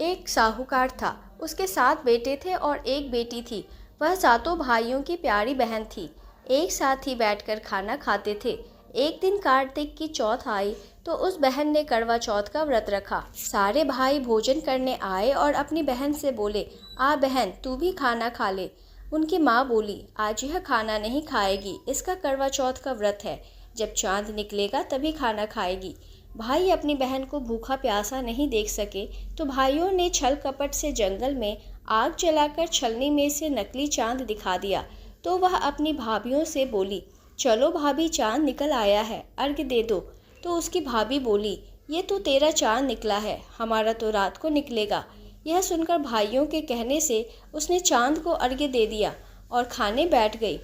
एक साहूकार था। उसके 7 बेटे थे और एक बेटी थी। वह सातों भाइयों की प्यारी बहन थी। एक साथ ही बैठकर खाना खाते थे। एक दिन कार्तिक की चौथ आई तो उस बहन ने करवा चौथ का व्रत रखा। सारे भाई भोजन करने आए और अपनी बहन से बोले, आ बहन, तू भी खाना खा ले। उनकी माँ बोली, आज यह खाना नहीं खाएगी, इसका करवा चौथ का व्रत है। जब चांद निकलेगा तभी खाना खाएगी। भाई अपनी बहन को भूखा प्यासा नहीं देख सके तो भाइयों ने छल कपट से जंगल में आग जलाकर छलनी में से नकली चांद दिखा दिया। तो वह अपनी भाभियों से बोली, चलो भाभी, चांद निकल आया है, अर्घ्य दे दो। तो उसकी भाभी बोली, ये तो तेरा चांद निकला है, हमारा तो रात को निकलेगा। यह सुनकर भाइयों के कहने से उसने चांद को अर्घ्य दे दिया और खाने बैठ गई।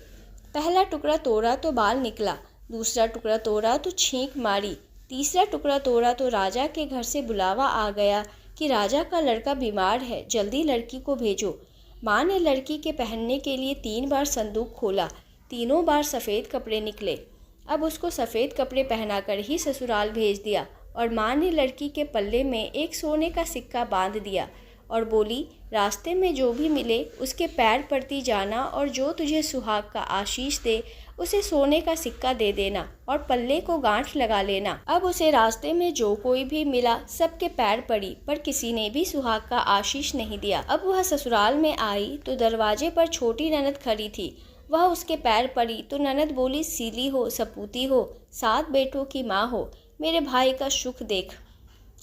पहला टुकड़ा तोड़ा तो बाल निकला, दूसरा टुकड़ा तोड़ा तो छींक मारी, तीसरा टुकड़ा तोड़ा तो राजा के घर से बुलावा आ गया कि राजा का लड़का बीमार है, जल्दी लड़की को भेजो। माँ ने लड़की के पहनने के लिए 3 बार संदूक खोला, तीनों बार सफ़ेद कपड़े निकले। अब उसको सफ़ेद कपड़े पहनाकर ही ससुराल भेज दिया और माँ ने लड़की के पल्ले में एक सोने का सिक्का बांध दिया और बोली, रास्ते में जो भी मिले उसके पैर पड़ती जाना और जो तुझे सुहाग का आशीष दे उसे सोने का सिक्का दे देना और पल्ले को गांठ लगा लेना। अब उसे रास्ते में जो कोई भी मिला सबके पैर पड़ी, पर किसी ने भी सुहाग का आशीष नहीं दिया। अब वह ससुराल में आई तो दरवाजे पर छोटी ननद खड़ी थी। वह उसके पैर पड़ी तो ननद बोली, सीली हो, सपूती हो, 7 बेटों की माँ हो, मेरे भाई का सुख देख।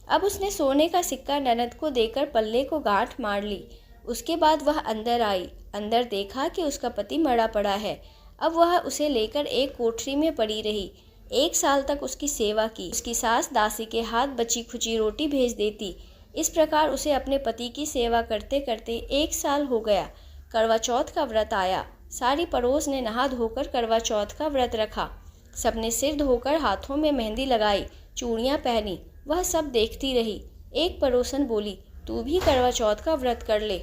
अब उसने सोने का सिक्का ननद को देकर पल्ले को गांठ मार ली। उसके बाद वह अंदर आई। अंदर देखा कि उसका पति मरा पड़ा है। अब वह उसे लेकर एक कोठरी में पड़ी रही। 1 साल तक उसकी सेवा की। उसकी सास दासी के हाथ बची खुची रोटी भेज देती। इस प्रकार उसे अपने पति की सेवा करते करते 1 साल हो गया। करवा चौथ का व्रत आया। सारी पड़ोस ने नहा धोकर करवा चौथ का व्रत रखा। सबने सिर धोकर हाथों में मेहंदी लगाई, चूड़ियाँ पहनी। वह सब देखती रही। एक पड़ोसन बोली, तू भी करवा चौथ का व्रत कर ले।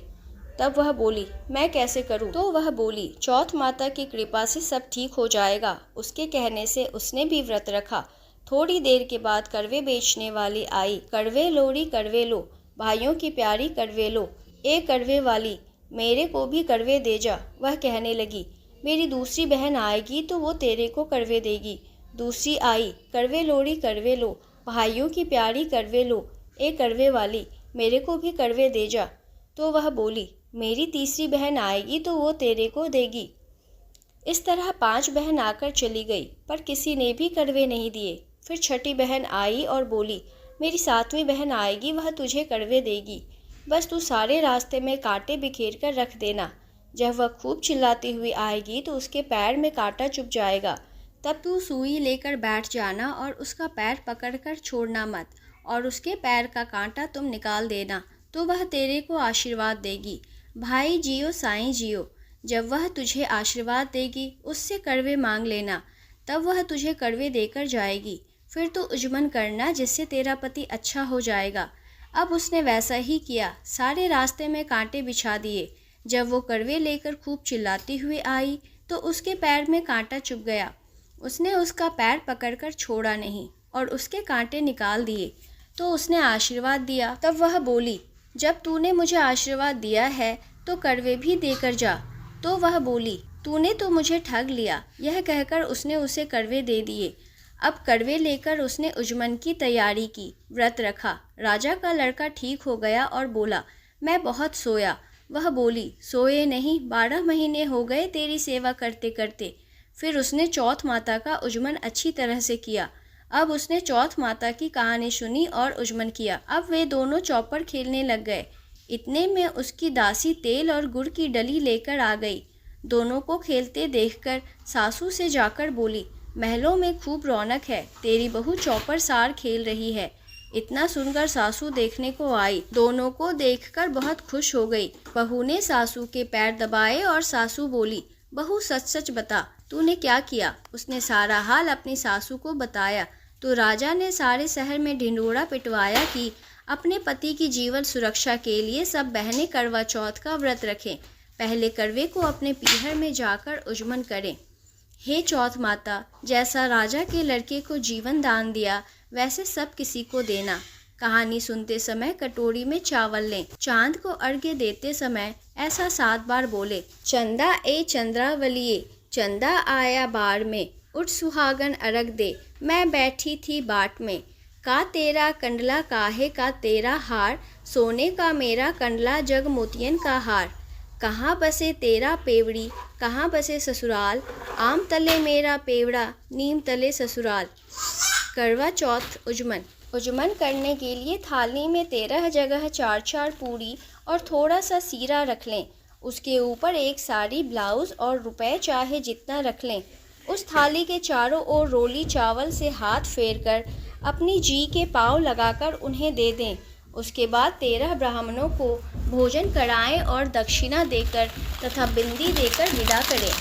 तब वह बोली, मैं कैसे करूं? तो वह बोली, चौथ माता की कृपा से सब ठीक हो जाएगा। उसके कहने से उसने भी व्रत रखा। थोड़ी देर के बाद करवे बेचने वाली आई। कड़वे लोरी कड़वे लो, भाइयों की प्यारी कड़वे लो, ए कड़वे वाली, मेरे को भी कड़वे दे जा। वह कहने लगी, मेरी दूसरी बहन आएगी तो वो तेरे को कड़वे देगी। दूसरी आई, कड़वे लोरी कड़वे लो, भाइयों की प्यारी कड़वे लो, ए कड़वे वाली, मेरे को भी कड़वे दे जा। तो वह बोली, मेरी तीसरी बहन आएगी तो वो तेरे को देगी। इस तरह 5 बहन आकर चली गई, पर किसी ने भी कड़वे नहीं दिए। फिर छठी बहन आई और बोली, मेरी 7वीं बहन आएगी, वह तुझे कड़वे देगी। बस तू सारे रास्ते में कांटे बिखेर कर रख देना। जब वह खूब चिल्लाती हुई आएगी तो उसके पैर में कांटा चुभ जाएगा। तब तू सुई लेकर बैठ जाना और उसका पैर पकड़कर छोड़ना मत, और उसके पैर का कांटा तुम निकाल देना, तो वह तेरे को आशीर्वाद देगी। भाई जियो साईं जियो। जब वह तुझे आशीर्वाद देगी उससे कड़वे मांग लेना, तब वह तुझे कड़वे देकर जाएगी। फिर तो उजमन करना, जिससे तेरा पति अच्छा हो जाएगा। अब उसने वैसा ही किया। सारे रास्ते में कांटे बिछा दिए। जब वो कड़वे लेकर खूब चिल्लाती हुई आई तो उसके पैर में कांटा चुभ गया। उसने उसका पैर पकड़कर छोड़ा नहीं और उसके कांटे निकाल दिए। तो उसने आशीर्वाद दिया। तब वह बोली, जब तूने मुझे आशीर्वाद दिया है तो कड़वे भी देकर जा। तो वह बोली, तूने तो मुझे ठग लिया। यह कहकर उसने उसे कड़वे दे दिए। अब कड़वे लेकर उसने उजमन की तैयारी की, व्रत रखा। राजा का लड़का ठीक हो गया और बोला, मैं बहुत सोया। वह बोली, सोए नहीं, 12 महीने हो गए तेरी सेवा करते करते। फिर उसने चौथ माता का उजमन अच्छी तरह से किया। अब उसने चौथ माता की कहानी सुनी और उजमन किया। अब वे दोनों चौपड़ खेलने लग गए। इतने में उसकी दासी तेल और गुड़ की डली लेकर आ गई। दोनों को खेलते देखकर सासू से जाकर बोली, महलों में खूब रौनक है, तेरी बहू चौपड़ सार खेल रही है। इतना सुनकर सासू देखने को आई। दोनों को देखकर बहुत खुश हो गई। बहू ने सासू के पैर दबाए और सासू बोली, बहू सच सच बता, तूने क्या किया? उसने सारा हाल अपनी सासू को बताया। तो राजा ने सारे शहर में ढिंढोरा पिटवाया कि अपने पति की जीवन सुरक्षा के लिए सब बहनें करवा चौथ का व्रत रखें। पहले करवे को अपने पीहर में जाकर उजमन करें। हे चौथ माता, जैसा राजा के लड़के को जीवन दान दिया वैसे सब किसी को देना। कहानी सुनते समय कटोरी में चावल लें। चांद को अर्घ्य देते समय ऐसा 7 बार बोले। चंदा ए चंद्रावलिए, चंदा आया बार में, उठ सुहागन अर्घ दे, मैं बैठी थी बाट में। का तेरा कंडला काहे का तेरा हार, सोने का मेरा कंडला जग मोतियन का हार। कहाँ बसे तेरा पेवड़ी, कहाँ बसे ससुराल, आम तले मेरा पेवड़ा, नीम तले ससुराल। करवा चौथ उजमन करने के लिए थाली में 13 जगह 4-4 पूरी और थोड़ा सा सीरा रख लें। उसके ऊपर एक साड़ी, ब्लाउज और रुपए चाहे जितना रख लें। उस थाली के चारों ओर रोली चावल से हाथ फेरकर अपनी जी के पाँव लगाकर उन्हें दे दें। उसके बाद 13 ब्राह्मणों को भोजन कराएं और दक्षिणा देकर तथा बिंदी देकर विदा करें।